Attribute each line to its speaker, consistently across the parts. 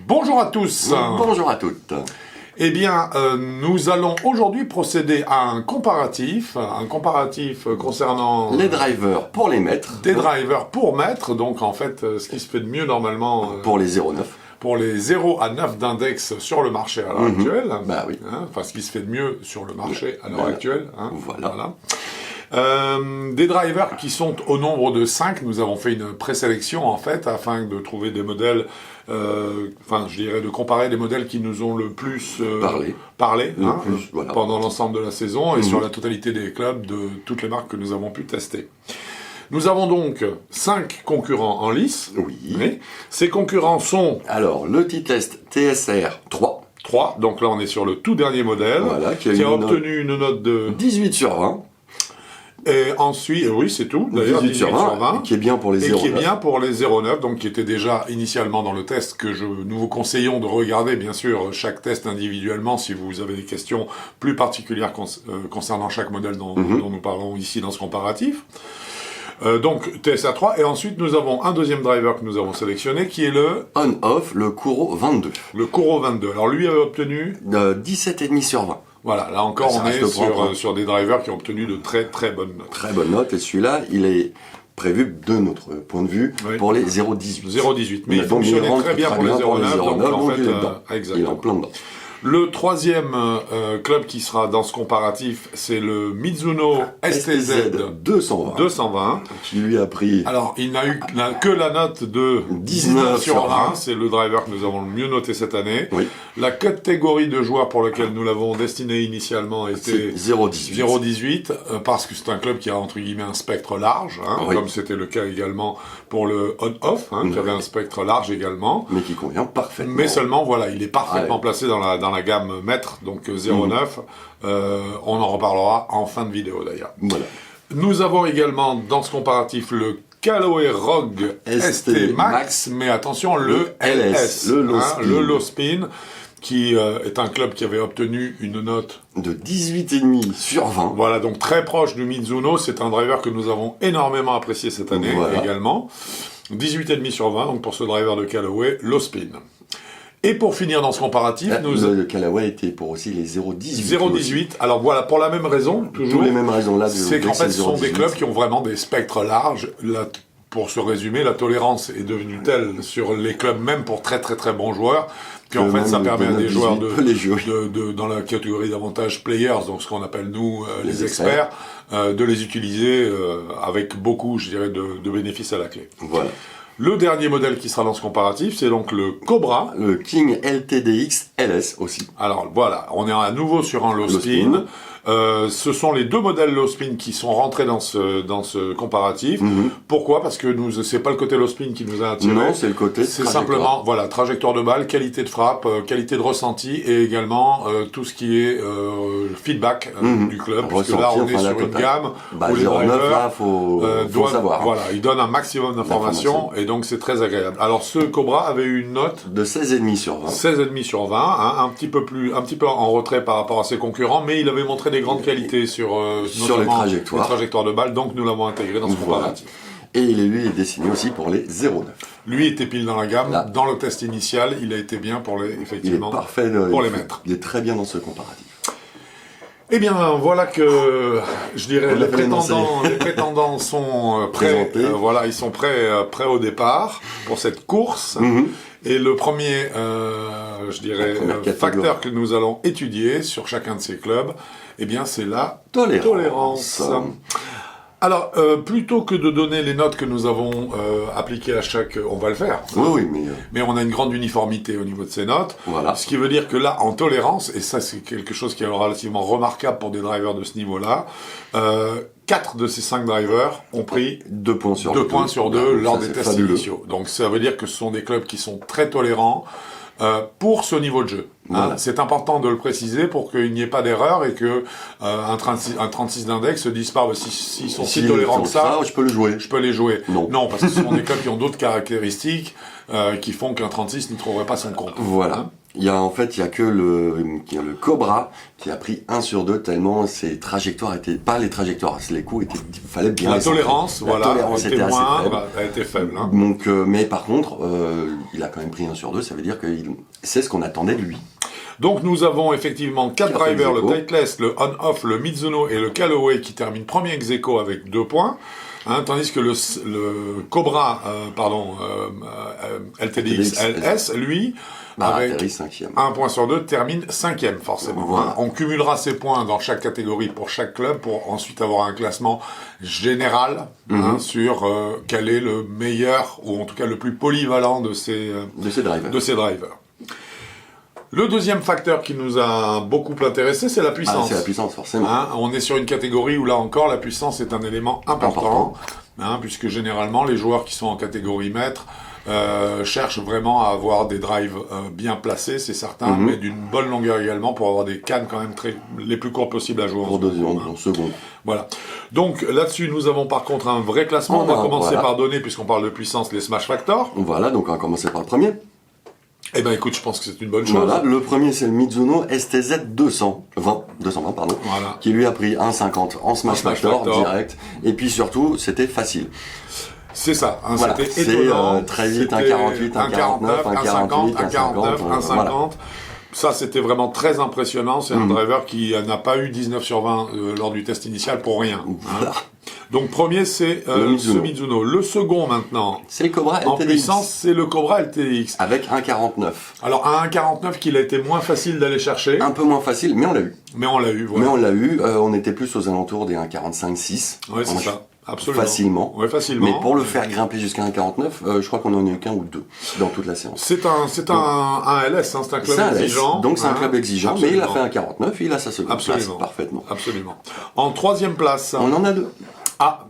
Speaker 1: Bonjour à tous.
Speaker 2: Bonjour à toutes.
Speaker 1: Eh bien, nous allons aujourd'hui procéder à un comparatif concernant
Speaker 2: les drivers pour les maîtres.
Speaker 1: Des drivers pour maîtres, donc en fait, ce qui se fait de mieux normalement
Speaker 2: pour les 0,9.
Speaker 1: Pour les 0 à 9 d'index sur le marché à l'heure actuelle.
Speaker 2: Bah oui.
Speaker 1: Enfin, ce qui se fait de mieux sur le marché à l'heure actuelle.
Speaker 2: Voilà.
Speaker 1: Des drivers qui sont au nombre de 5. Nous avons fait une présélection en fait afin de trouver des modèles, de comparer des modèles qui nous ont le plus parlé pendant l'ensemble de la saison et sur la totalité des clubs de toutes les marques que nous avons pu tester. Nous avons donc 5 concurrents en lice.
Speaker 2: Oui.
Speaker 1: Ces concurrents sont...
Speaker 2: Alors, le T-Test TSR 3.
Speaker 1: 3, donc là on est sur le tout dernier modèle, qui a obtenu une note de
Speaker 2: 18 sur 20.
Speaker 1: Et ensuite, oui, c'est tout, d'ailleurs,
Speaker 2: 18 sur 20, qui est bien pour les 0,9.
Speaker 1: Et qui est bien pour les 0,9, donc qui était déjà initialement dans le test, que nous vous conseillons de regarder, bien sûr, chaque test individuellement, si vous avez des questions plus particulières concernant chaque modèle dont nous parlons ici dans ce comparatif. Donc TSR 3, et ensuite nous avons un deuxième driver que nous avons sélectionné, qui est le
Speaker 2: on-off, le Kuro 22.
Speaker 1: Le Kuro 22. Alors lui avait obtenu
Speaker 2: 17,5 sur 20.
Speaker 1: Voilà, là encore on est sur des drivers qui ont obtenu de très très bonnes notes.
Speaker 2: Très bonnes notes, et celui-là, il est prévu de notre point de vue pour les 0,18.
Speaker 1: 0,18, mais il fonctionnait très bien pour les 0,9, donc en fait,
Speaker 2: il est en plein dedans.
Speaker 1: Le troisième club qui sera dans ce comparatif, c'est le Mizuno STZ 220,
Speaker 2: qui lui a pris...
Speaker 1: Alors, il n'a eu que la note de 19 sur 20, c'est le driver que nous avons le mieux noté cette année. Oui. La catégorie de joueurs pour laquelle nous l'avons destiné initialement était 0,18, parce que c'est un club qui a entre guillemets un spectre large, comme c'était le cas également pour le on-off, qui avait un spectre large également.
Speaker 2: Mais qui convient parfaitement.
Speaker 1: Mais seulement, voilà, il est parfaitement placé dans la gamme maître, donc 0,9. On en reparlera en fin de vidéo d'ailleurs.
Speaker 2: Voilà.
Speaker 1: Nous avons également dans ce comparatif le Callaway Rogue ST Max, mais attention, le LS, le low spin, qui est un club qui avait obtenu une note
Speaker 2: de 18,5 sur 20.
Speaker 1: Voilà, donc très proche du Mizuno. C'est un driver que nous avons énormément apprécié cette année également. 18,5 sur 20, donc pour ce driver de Callaway, low spin. Et pour finir dans ce comparatif,
Speaker 2: le Callaway était pour aussi les 0,18.
Speaker 1: 0,18. Alors voilà, pour la même raison, toujours.
Speaker 2: Tous les mêmes raisons là.
Speaker 1: C'est qu'en fait, ce sont des clubs qui ont vraiment des spectres larges. Pour se résumer, la tolérance est devenue telle sur les clubs, même pour très très très bons joueurs, qu'en fait ça permet à des joueurs dans la catégorie d'avantage players, donc ce qu'on appelle nous les experts, de les utiliser avec beaucoup, je dirais, de bénéfices à la clé. Voilà. Le dernier modèle qui sera dans ce comparatif, c'est donc le Cobra.
Speaker 2: Le King LTDX LS aussi.
Speaker 1: Alors voilà, on est à nouveau sur un low spin. Ce sont les deux modèles low spin qui sont rentrés dans ce comparatif. Pourquoi? Parce que c'est pas le côté low spin qui nous a attiré.
Speaker 2: Non, c'est le côté
Speaker 1: c'est simplement, voilà, trajectoire de balle, qualité de frappe, qualité de ressenti et également tout ce qui est feedback du club. Parce que là, on est sur une gamme où les drivers
Speaker 2: faut savoir.
Speaker 1: Voilà, ils donnent un maximum d'informations et donc c'est très agréable. Alors ce Cobra avait eu une note
Speaker 2: de 16,5 sur 20.
Speaker 1: 16,5 sur 20, un petit peu en retrait par rapport à ses concurrents, mais il avait montré des grandes qualités sur
Speaker 2: les trajectoires
Speaker 1: de balle, donc nous l'avons intégré dans ce comparatif.
Speaker 2: Et lui est destiné aussi pour les 0,9.
Speaker 1: Lui était pile dans la gamme. Dans le test initial, il a été bien pour effectivement,
Speaker 2: il est parfait
Speaker 1: pour les maîtres.
Speaker 2: Il est très bien dans ce comparatif.
Speaker 1: Eh bien, voilà que, je dirais, les prétendants sont prêts. Voilà, ils sont prêts au départ pour cette course. Et le premier, facteur que nous allons étudier sur chacun de ces clubs, eh bien, c'est la tolérance. Alors, plutôt que de donner les notes que nous avons appliquées à chaque... On va le faire. Mais on a une grande uniformité au niveau de ces notes. Voilà. Ce qui veut dire que là, en tolérance, et ça c'est quelque chose qui est relativement remarquable pour des drivers de ce niveau-là, 4 de ces 5 drivers ont pris 2 points sur 2 lors des tests initiaux. Donc ça veut dire que ce sont des clubs qui sont très tolérants pour ce niveau de jeu. Voilà. C'est important de le préciser pour qu'il n'y ait pas d'erreur et que un 36 d'index se dise pas s'ils sont si tolérants que ça,
Speaker 2: je peux le jouer.
Speaker 1: Je peux les jouer. Non, parce que ce sont des clubs qui ont d'autres caractéristiques qui font qu'un 36 n'y trouverait pas son compte.
Speaker 2: Voilà. Il y a que le Cobra qui a pris 1 sur 2 tellement ses trajectoires étaient pas les trajectoires, les coups fallait bien
Speaker 1: la tolérance,
Speaker 2: la tolérance était assez faible.
Speaker 1: Elle était faible. Hein.
Speaker 2: Donc, mais par contre, il a quand même pris 1 sur 2, ça veut dire que c'est ce qu'on attendait de lui.
Speaker 1: Donc nous avons effectivement 4 drivers, le Titleist, le On-Off, le Mizuno et le Callaway qui terminent premier ex-aequo avec 2 points. Hein, tandis que le Cobra, LTDX LS, lui, avec 1 point sur 2, termine 5e forcément. Voilà. On cumulera ces points dans chaque catégorie pour chaque club pour ensuite avoir un classement général sur quel est le meilleur ou en tout cas le plus polyvalent de ces drivers. Le deuxième facteur qui nous a beaucoup intéressé, c'est la puissance.
Speaker 2: C'est la puissance, forcément.
Speaker 1: Hein, on est sur une catégorie où là encore, la puissance est un élément important. Hein, puisque généralement, les joueurs qui sont en catégorie maître cherchent vraiment à avoir des drives bien placés, c'est certain, mais d'une bonne longueur également pour avoir des cannes quand même les plus courtes possibles à jouer
Speaker 2: en second.
Speaker 1: Voilà. Donc là-dessus, nous avons par contre un vrai classement. On va commencer par donner, puisqu'on parle de puissance, les Smash Factor.
Speaker 2: Voilà, donc on va commencer par le premier.
Speaker 1: Eh ben écoute, je pense que c'est une bonne chose.
Speaker 2: Voilà, le premier c'est le Mizuno STZ 220, qui lui a pris 1,50 en Smash Factor direct, et puis surtout c'était facile.
Speaker 1: C'est ça, hein,
Speaker 2: voilà,
Speaker 1: c'était étonnant.
Speaker 2: Très vite, 1,48, 1,49, 1,48,
Speaker 1: 1,50. Ça, c'était vraiment très impressionnant. C'est un driver qui n'a pas eu 19 sur 20 lors du test initial pour rien.
Speaker 2: Voilà.
Speaker 1: Donc, premier, c'est ce Mizuno. Le second, maintenant,
Speaker 2: c'est le Cobra LTDX.
Speaker 1: En puissance, c'est le Cobra LTDX.
Speaker 2: Avec 1,49.
Speaker 1: Alors, à 1,49, qu'il a été moins facile d'aller chercher.
Speaker 2: Un peu moins facile, mais on l'a eu.
Speaker 1: Voilà.
Speaker 2: On était plus aux alentours des 1,45-6.
Speaker 1: Oui, c'est ça. Absolument.
Speaker 2: Facilement.
Speaker 1: Ouais, facilement.
Speaker 2: Mais pour le faire grimper jusqu'à 1,49, je crois qu'on en a eu qu'un ou deux dans toute la séance.
Speaker 1: C'est un LS, hein, c'est un club exigeant.
Speaker 2: Donc c'est un club exigeant, mais il a fait 1,49 et il a sa seconde place parfaitement.
Speaker 1: Absolument. En troisième place.
Speaker 2: On en a deux.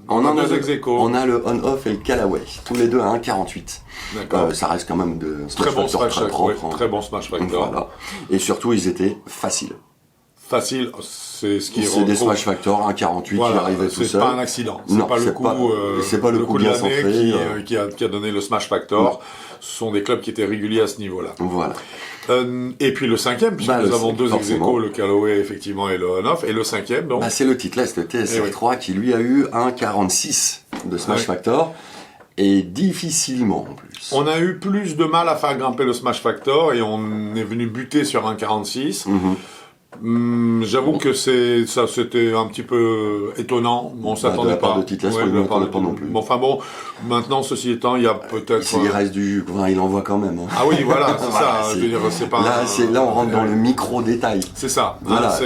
Speaker 1: On en a deux ex-aequo.
Speaker 2: On a le On-Off et le Callaway, tous les deux à 1,48.
Speaker 1: D'accord.
Speaker 2: Ça reste quand même de
Speaker 1: très bon Smash Factor. Très bon Smash Factor.
Speaker 2: Voilà. Et surtout, ils étaient faciles.
Speaker 1: Facile, c'est ce qui
Speaker 2: c'est des Smash Factor 1,48 qui arrivait tout seul.
Speaker 1: C'est pas un accident. C'est pas le coup de l'année qui a donné le Smash Factor. Ce sont des clubs qui étaient réguliers à ce niveau-là.
Speaker 2: Voilà.
Speaker 1: Et puis le cinquième, puisque nous avons deux ex-aequo, le Callaway effectivement et le On-Off, et le cinquième donc.
Speaker 2: C'est le Titleist, le TSR3 qui lui a eu 1,46 de Smash Factor. Et difficilement en plus.
Speaker 1: On a eu plus de mal à faire grimper le Smash Factor et on est venu buter sur 1,46. J'avoue que c'était un petit peu étonnant. On s'attendait pas.
Speaker 2: De Titleist, on ne l'attendait pas non plus.
Speaker 1: Bon, enfin bon, maintenant, ceci étant, il y a peut-être.
Speaker 2: S'il reste du jus, il en voit quand même. Hein.
Speaker 1: Ah oui, voilà, c'est ça. Je veux dire, c'est pas.
Speaker 2: Là, on rentre dans le micro détail.
Speaker 1: C'est ça. Voilà,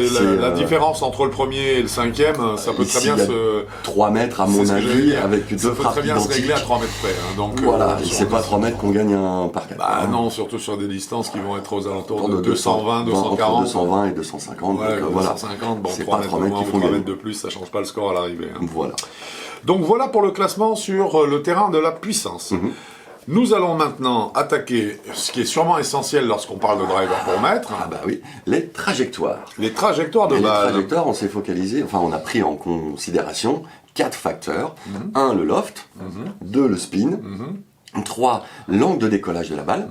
Speaker 1: la différence entre le premier et le cinquième, ça peut très bien se.
Speaker 2: 3 mètres à mon avis, avec deux frappes identiques. Ça peut très bien se régler
Speaker 1: à 3 mètres près. Hein, donc.
Speaker 2: Voilà, et c'est pas 3 mètres qu'on gagne un par 4.
Speaker 1: Bah non, surtout sur des distances qui vont être aux alentours de 220, 240.
Speaker 2: Entre 220 et 250.
Speaker 1: Ouais, 250, bon,
Speaker 2: c'est
Speaker 1: 3
Speaker 2: pas
Speaker 1: mètres
Speaker 2: 3 mètres qui font
Speaker 1: 3 mètres de plus, ça change pas le score à l'arrivée. Hein.
Speaker 2: Voilà.
Speaker 1: Donc voilà pour le classement sur le terrain de la puissance. Nous allons maintenant attaquer ce qui est sûrement essentiel lorsqu'on parle de driver pour mètre.
Speaker 2: Ah bah oui, les trajectoires.
Speaker 1: Les trajectoires de balle.
Speaker 2: Les trajectoires, on s'est focalisé, on a pris en considération 4 facteurs. 1, le loft. 2, le spin. 3, l'angle de décollage de la balle.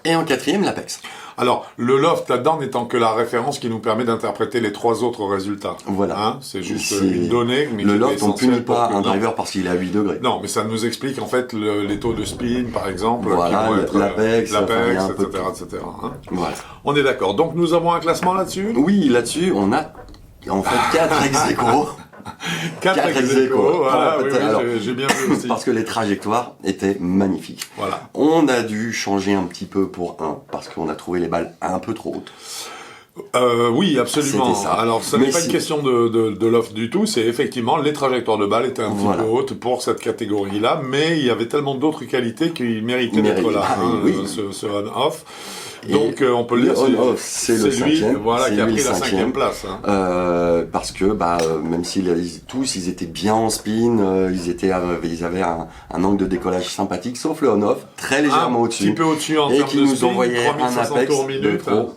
Speaker 2: Et en 4e, l'apex.
Speaker 1: Alors, le loft là-dedans n'étant que la référence qui nous permet d'interpréter les 3 autres résultats.
Speaker 2: Voilà.
Speaker 1: Hein, c'est juste une donnée. Mais
Speaker 2: le loft, on ne punit pas un driver parce qu'il est à 8 degrés.
Speaker 1: Non, mais ça nous explique en fait les taux de spin, par exemple.
Speaker 2: Voilà, l'apex,
Speaker 1: etc. Hein.
Speaker 2: Voilà.
Speaker 1: On est d'accord. Donc, nous avons un classement là-dessus ?
Speaker 2: Oui, là-dessus, on a en fait 4 ex-aequo.
Speaker 1: 4 ex-aequo, voilà, j'ai bien vu aussi.
Speaker 2: Parce que les trajectoires étaient magnifiques.
Speaker 1: Voilà.
Speaker 2: On a dû changer un petit peu pour 1, parce qu'on a trouvé les balles un peu trop hautes.
Speaker 1: Oui, absolument.
Speaker 2: Ça.
Speaker 1: Alors, ça n'est pas une question de loft du tout, c'est effectivement les trajectoires de balles étaient un petit peu hautes pour cette catégorie-là, mais il y avait tellement d'autres qualités qu'il méritait d'être là, ce on-off. Donc on peut le dire,
Speaker 2: c'est le 5e,
Speaker 1: voilà, qui a pris la 5e place. Hein.
Speaker 2: Parce que même s'ils ils étaient bien en spin, ils avaient un angle de décollage sympathique, sauf le on-off, très légèrement au-dessus.
Speaker 1: Un petit peu au-dessus en termes de spin,
Speaker 2: et qui nous envoyait un apex de pro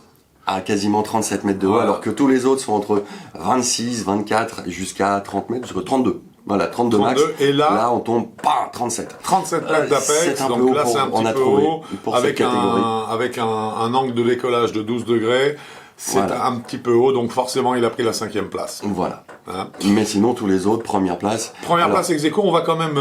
Speaker 2: à quasiment 37 mètres de haut, alors que tous les autres sont entre 26, 24 jusqu'à 30 mètres, jusqu'à 32. Voilà, 32 max.
Speaker 1: 32, et là
Speaker 2: on tombe, 37.
Speaker 1: 37 plaques d'Apex,
Speaker 2: c'est un peu
Speaker 1: donc
Speaker 2: haut
Speaker 1: là
Speaker 2: pour-
Speaker 1: c'est un
Speaker 2: on a
Speaker 1: petit peu
Speaker 2: trouvé
Speaker 1: haut,
Speaker 2: pour cette
Speaker 1: avec
Speaker 2: catégorie.
Speaker 1: un angle de décollage de 12 degrés. C'est
Speaker 2: Voilà.
Speaker 1: un petit peu haut, donc forcément il a pris la 5e place.
Speaker 2: Voilà.
Speaker 1: Hein.
Speaker 2: Mais sinon, tous les autres, première place.
Speaker 1: Première
Speaker 2: Alors,
Speaker 1: place ex aequo, on va quand même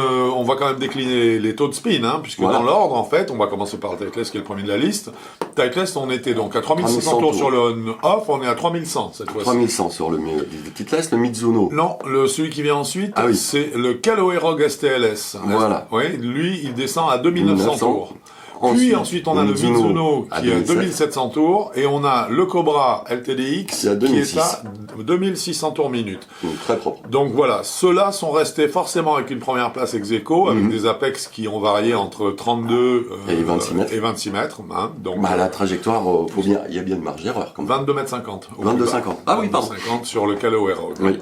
Speaker 1: décliner les taux de spin, hein, puisque
Speaker 2: Voilà.
Speaker 1: dans l'ordre, en fait, on va commencer par le Titleist qui est le premier de la liste. Titleist, on était donc à 3600 tours
Speaker 2: tours.
Speaker 1: sur le on-off, on est à 3100 cette fois-ci.
Speaker 2: 3100 sur le Titleist, le Mizuno.
Speaker 1: Non, celui qui vient ensuite,
Speaker 2: Ah oui.
Speaker 1: c'est le Callaway Rogue STLS.
Speaker 2: Voilà.
Speaker 1: Oui, lui, il descend à 2900
Speaker 2: 1900.
Speaker 1: tours. Puis ensuite, on a le Mizuno
Speaker 2: à
Speaker 1: qui est à
Speaker 2: 2007.
Speaker 1: 2700 tours, et on a le Cobra LTDX
Speaker 2: Qui est à
Speaker 1: qui
Speaker 2: 2006.
Speaker 1: est à 2600 tours minute.
Speaker 2: Donc, très propre.
Speaker 1: Donc voilà, ceux-là sont restés forcément avec une première place ex aequo, avec des Apex qui ont varié entre 32
Speaker 2: Et 26 mètres.
Speaker 1: et 26 mètres. Hein, donc
Speaker 2: Bah, la trajectoire, il y a bien de marge d'erreur, quand même.
Speaker 1: 22 mètres 50.
Speaker 2: 22,50. Ah oui, pardon.
Speaker 1: 50 sur le Callaway Rogue.
Speaker 2: Oui.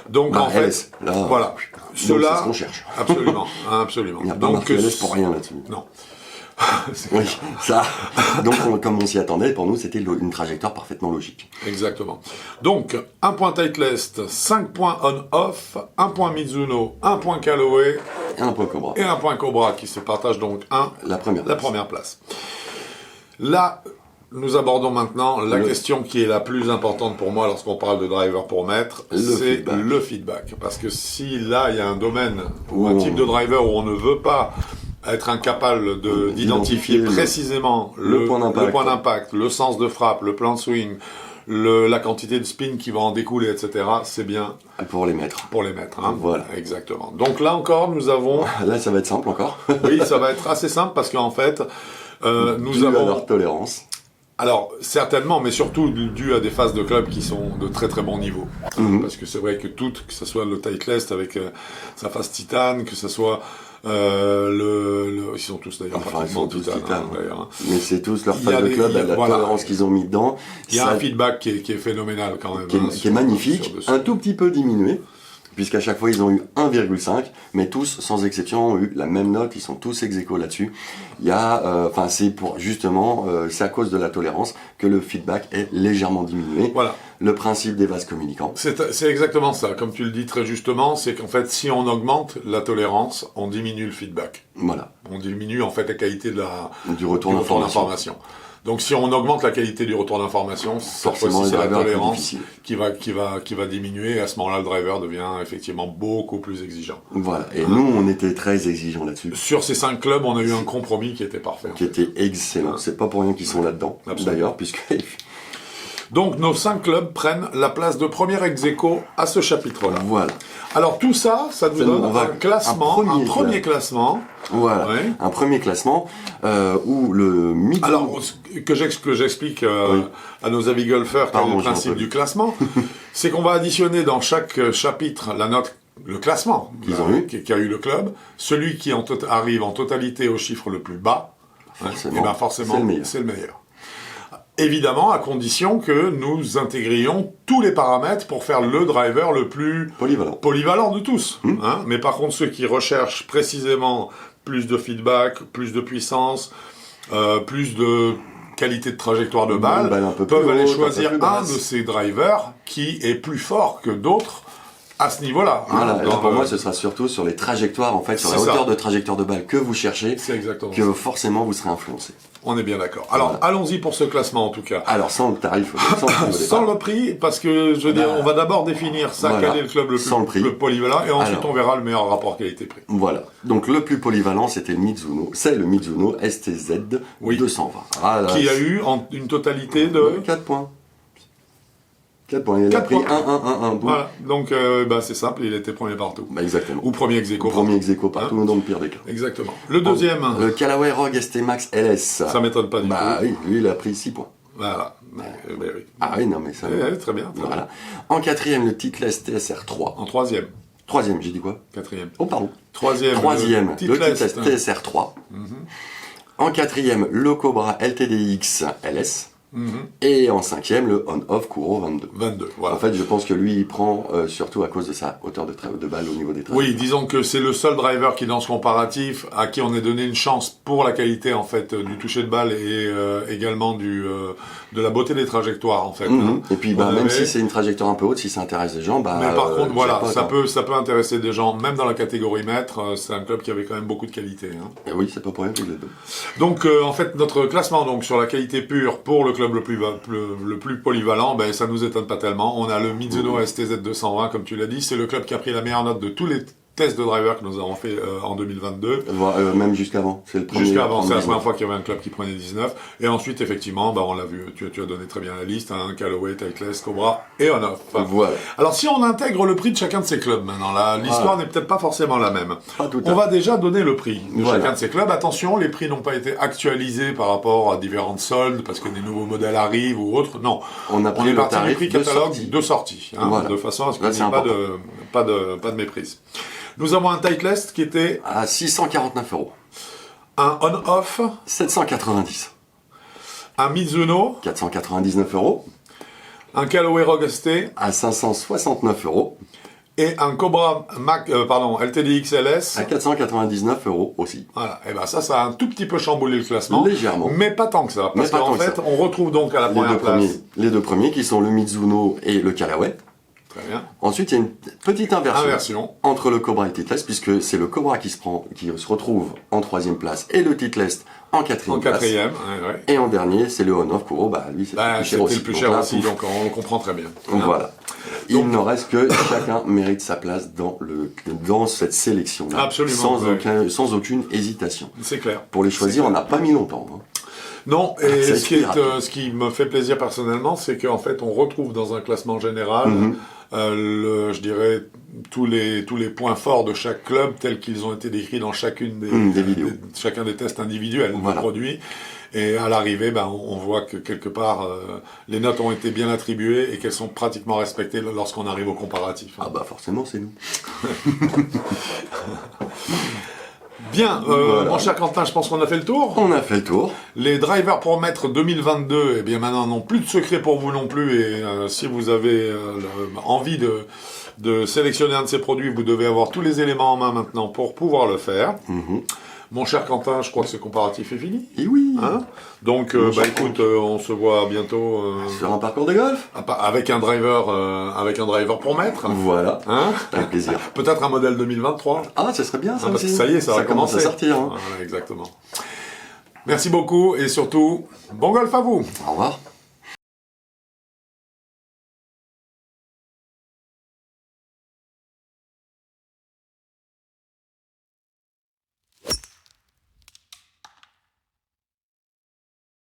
Speaker 1: Donc
Speaker 2: Bah,
Speaker 1: en fait,
Speaker 2: LS, là,
Speaker 1: voilà,
Speaker 2: c'est
Speaker 1: ceux-là,
Speaker 2: ce qu'on cherche.
Speaker 1: absolument, absolument.
Speaker 2: Il n'y a pas marqué LS pour rien là-dessus.
Speaker 1: Non. C'est
Speaker 2: Oui,
Speaker 1: clair.
Speaker 2: ça. Donc, comme on s'y attendait, pour nous, c'était une trajectoire parfaitement logique.
Speaker 1: Exactement. Donc, 1 point Titleist, 5 points on-off, 1 point Mizuno, 1 point Callaway
Speaker 2: Et un point Cobra.
Speaker 1: et 1 point Cobra qui se partagent donc
Speaker 2: La première.
Speaker 1: la première place. Là, nous abordons maintenant la question qui est la plus importante pour moi lorsqu'on parle de driver pour maître, c'est
Speaker 2: feedback.
Speaker 1: le feedback. Parce que si là, il y a un domaine ou
Speaker 2: Où
Speaker 1: un
Speaker 2: on-
Speaker 1: type de driver où on ne veut pas être incapable d'identifier
Speaker 2: D'identifier
Speaker 1: précisément
Speaker 2: le point d'impact.
Speaker 1: le point d'impact, le sens de frappe, le plan de swing, la quantité de spin qui va en découler, etc., c'est bien
Speaker 2: Pour les mettre.
Speaker 1: pour les mettre. Hein.
Speaker 2: Voilà.
Speaker 1: Exactement. Donc là encore, nous avons...
Speaker 2: Là, ça va être simple encore.
Speaker 1: Oui, ça va être assez simple parce qu'en fait, nous
Speaker 2: Dû à
Speaker 1: avons...
Speaker 2: leur tolérance.
Speaker 1: Alors, certainement, mais surtout dû à des phases de club qui sont de très très bon niveau.
Speaker 2: Mhm.
Speaker 1: Parce que c'est vrai que toutes, que ce soit le Titleist avec sa phase titane, que ce soit ils sont tous d'ailleurs
Speaker 2: Enfin, ils
Speaker 1: pratiquement
Speaker 2: sont tous
Speaker 1: titane,
Speaker 2: titanes.
Speaker 1: hein, d'ailleurs. Hein.
Speaker 2: Mais c'est tous leur
Speaker 1: Il y a
Speaker 2: phase de
Speaker 1: des-
Speaker 2: club,
Speaker 1: il y a-
Speaker 2: la
Speaker 1: voilà.
Speaker 2: tolérance qu'ils ont mis dedans.
Speaker 1: Il y a
Speaker 2: ça-
Speaker 1: un feedback qui est phénoménal quand même.
Speaker 2: qui est,
Speaker 1: hein,
Speaker 2: qui
Speaker 1: sur-
Speaker 2: est magnifique,
Speaker 1: sur-
Speaker 2: un tout petit peu diminué, puisqu'à chaque fois ils ont eu 1,5, mais tous, sans exception, ont eu la même note, ils sont tous ex aequo là-dessus. Il y a, enfin, c'est pour, justement, c'est à cause de la tolérance que le feedback est légèrement diminué.
Speaker 1: Voilà.
Speaker 2: Le principe des vases communicants.
Speaker 1: C'est exactement ça. Comme tu le dis très justement, c'est qu'en fait, si on augmente la tolérance, on diminue le feedback.
Speaker 2: Voilà.
Speaker 1: On diminue en fait la qualité de
Speaker 2: Du retour
Speaker 1: du
Speaker 2: d'information.
Speaker 1: Donc si on augmente la qualité du retour d'information, cette
Speaker 2: Forcément,
Speaker 1: fois-ci
Speaker 2: le
Speaker 1: c'est la
Speaker 2: driver est plus
Speaker 1: tolérance
Speaker 2: difficile.
Speaker 1: qui va diminuer, et à ce moment-là le driver devient effectivement beaucoup plus exigeant.
Speaker 2: Voilà. Et nous, on était très exigeants là-dessus.
Speaker 1: Sur ces 5 clubs, on a eu un compromis qui était parfait. en
Speaker 2: Qui
Speaker 1: fait.
Speaker 2: était excellent. C'est pas pour rien qu'ils sont là-dedans.
Speaker 1: Absolument.
Speaker 2: D'ailleurs, puisque
Speaker 1: Donc nos 5 clubs prennent la place de premier ex aequo à ce chapitre-là.
Speaker 2: voilà.
Speaker 1: Alors tout ça, ça nous
Speaker 2: Ça
Speaker 1: donne
Speaker 2: nous va-
Speaker 1: un classement,
Speaker 2: un
Speaker 1: un premier classement.
Speaker 2: Voilà.
Speaker 1: Ouais.
Speaker 2: Un premier classement où le Mizuno...
Speaker 1: Alors, que j'explique
Speaker 2: Oui.
Speaker 1: à nos amis golfeurs quel est
Speaker 2: Pardon,
Speaker 1: le
Speaker 2: je m'en
Speaker 1: principe
Speaker 2: peux.
Speaker 1: du classement, c'est qu'on va additionner dans chaque chapitre la note, le classement
Speaker 2: Qu'ils ont eu.
Speaker 1: qu'a eu le club, celui qui arrive en totalité au chiffre le plus bas,
Speaker 2: Forcément,
Speaker 1: et ben forcément,
Speaker 2: c'est le meilleur.
Speaker 1: c'est le meilleur. Évidemment, à condition que nous intégrions tous les paramètres pour faire le driver le plus
Speaker 2: polyvalent.
Speaker 1: de tous. Hein. Mais par contre, ceux qui recherchent précisément plus de feedback, plus de puissance, plus de qualité de trajectoire de balle,
Speaker 2: Une balle un peu
Speaker 1: peuvent
Speaker 2: plus
Speaker 1: aller
Speaker 2: haute,
Speaker 1: choisir
Speaker 2: un peu plus
Speaker 1: un
Speaker 2: basse.
Speaker 1: de ces drivers qui est plus fort que d'autres à ce niveau-là.
Speaker 2: Voilà,
Speaker 1: Hein,
Speaker 2: et là, pour moi, ce sera surtout sur les trajectoires, en fait, sur la
Speaker 1: C'est ça.
Speaker 2: hauteur de trajectoire de balle que vous cherchez,
Speaker 1: C'est exactement
Speaker 2: que
Speaker 1: ça.
Speaker 2: forcément vous serez influencé.
Speaker 1: On est bien d'accord. Alors,
Speaker 2: Voilà.
Speaker 1: allons-y pour ce classement en tout cas.
Speaker 2: Alors, sans le tarif, sans le prix au
Speaker 1: Sans
Speaker 2: départ.
Speaker 1: le prix, parce que je veux dire, on va d'abord définir ça,
Speaker 2: Voilà.
Speaker 1: quel est le club le
Speaker 2: Sans le
Speaker 1: plus
Speaker 2: prix.
Speaker 1: polyvalent, et ensuite
Speaker 2: Alors.
Speaker 1: on verra le meilleur rapport qualité-prix.
Speaker 2: Voilà. Donc, le plus polyvalent, c'était le Mizuno. C'est le Mizuno STZ
Speaker 1: Oui.
Speaker 2: 220. Ah, là,
Speaker 1: Qui a eu une totalité de...
Speaker 2: 4 points. 4 points. Il a
Speaker 1: 4
Speaker 2: pris
Speaker 1: points.
Speaker 2: 1. Boum.
Speaker 1: Voilà, donc c'est simple, il était premier partout.
Speaker 2: Bah, exactement.
Speaker 1: Ou premier ex aequo.
Speaker 2: Premier ex aequo partout, dans le pire des cas.
Speaker 1: Exactement. Le deuxième,
Speaker 2: Le Callaway Rogue ST Max LS.
Speaker 1: ça m'étonne pas du
Speaker 2: Bah
Speaker 1: tout.
Speaker 2: oui, lui, il a pris 6 points.
Speaker 1: Voilà. Mais oui.
Speaker 2: Ah oui, non, mais ça...
Speaker 1: Très bien. Très
Speaker 2: Voilà.
Speaker 1: bien.
Speaker 2: En quatrième, le Titleist TSR 3.
Speaker 1: En troisième.
Speaker 2: Troisième, j'ai dit quoi?
Speaker 1: Quatrième.
Speaker 2: Oh, pardon.
Speaker 1: Troisième,
Speaker 2: Troisième,
Speaker 1: le
Speaker 2: le
Speaker 1: Titleist.
Speaker 2: Titleist TSR 3. En quatrième, le Cobra LTDX LS. Et en 5e, le on-off Kuro 22.
Speaker 1: 22, voilà.
Speaker 2: En fait, je pense que lui, il prend surtout à cause de sa hauteur de balle au niveau des trajectoires.
Speaker 1: Oui, disons que c'est le seul driver qui, dans ce comparatif, à qui on ait donné une chance pour la qualité, en fait, du toucher de balle et également de la beauté des trajectoires, en fait.
Speaker 2: Et puis, même si c'est une trajectoire un peu haute, si ça intéresse des gens,
Speaker 1: mais par contre, voilà, ça peut intéresser des gens, même dans la catégorie maître. C'est un club qui avait quand même beaucoup de qualité.
Speaker 2: Et oui, c'est pas pour rien que les deux.
Speaker 1: Donc, en fait, notre classement donc sur la qualité pure pour le club le plus polyvalent, ben ça nous étonne pas tellement. On a le Mizuno STZ 220, comme tu l'as dit, c'est le club qui a pris la meilleure note de tous les tests de driver que nous avons fait en 2022.
Speaker 2: Même jusqu'avant, c'est le premier.
Speaker 1: Jusqu'avant, c'est la première fois qu'il y avait un club qui prenait 19. Et ensuite, effectivement, on l'a vu, tu as donné très bien la liste, Callaway, Titleist, Cobra et On-Off.
Speaker 2: Voilà.
Speaker 1: Alors, si on intègre le prix de chacun de ces clubs maintenant, l'histoire n'est peut-être pas forcément la même.
Speaker 2: On
Speaker 1: va déjà donner le prix de chacun de ces clubs. Attention, les prix n'ont pas été actualisés par rapport à différentes soldes, parce que des nouveaux modèles arrivent ou autres. Non.
Speaker 2: On est parti
Speaker 1: du prix catalogue de sortie. De façon à ce qu'il n'y ait pas de méprise. Nous avons un Titleist qui était
Speaker 2: à 649 €.
Speaker 1: Un On-Off
Speaker 2: 790.
Speaker 1: Un Mizuno
Speaker 2: 499 €.
Speaker 1: Un Callaway Rogue ST
Speaker 2: à 569 €.
Speaker 1: Et un Cobra LTD XLS
Speaker 2: à 499 € aussi.
Speaker 1: Voilà, et ça a un tout petit peu chamboulé le classement.
Speaker 2: Légèrement.
Speaker 1: Mais pas tant que ça. Parce qu'en fait, on retrouve donc à la première place
Speaker 2: les deux premiers qui sont le Mizuno et le Callaway.
Speaker 1: Très bien.
Speaker 2: Ensuite, il y a une petite inversion entre le Cobra et le Titleist, puisque c'est le Cobra qui se retrouve en 3e place et le Titleist en 4e place.
Speaker 1: Ouais.
Speaker 2: Et en dernier, c'est le On-Off Kuro. Lui, c'est
Speaker 1: le plus cher aussi, donc on le comprend très bien.
Speaker 2: Voilà. Il n'en reste que chacun mérite sa place dans cette sélection-là.
Speaker 1: Absolument.
Speaker 2: Sans aucune hésitation.
Speaker 1: C'est clair.
Speaker 2: Pour les choisir, on n'a pas mis longtemps.
Speaker 1: Non, et ce qui me fait plaisir personnellement, c'est qu'en fait, on retrouve dans un classement général, je dirais, tous les points forts de chaque club tels qu'ils ont été décrits dans chacune des vidéos. Chacun des tests individuels du produit. Et à l'arrivée, on voit que quelque part, les notes ont été bien attribuées et qu'elles sont pratiquement respectées lorsqu'on arrive au comparatif.
Speaker 2: Forcément, c'est nous.
Speaker 1: Bien, mon cher Quentin, je pense qu'on a fait le tour.
Speaker 2: On a fait le tour.
Speaker 1: Les drivers pour maître 2022, maintenant, n'ont plus de secret pour vous non plus. Et si vous avez envie de sélectionner un de ces produits, vous devez avoir tous les éléments en main maintenant pour pouvoir le faire. Mon cher Quentin, je crois que ce comparatif est fini.
Speaker 2: Et oui.
Speaker 1: Donc, écoute, on se voit bientôt
Speaker 2: sur un parcours de golf
Speaker 1: avec un driver pour maître.
Speaker 2: Voilà. Avec plaisir.
Speaker 1: Peut-être un modèle 2023.
Speaker 2: Ça serait bien ça
Speaker 1: parce
Speaker 2: aussi.
Speaker 1: que ça y est, ça va
Speaker 2: commence à sortir.
Speaker 1: Voilà, exactement. Merci beaucoup et surtout, bon golf à vous.
Speaker 2: Au revoir.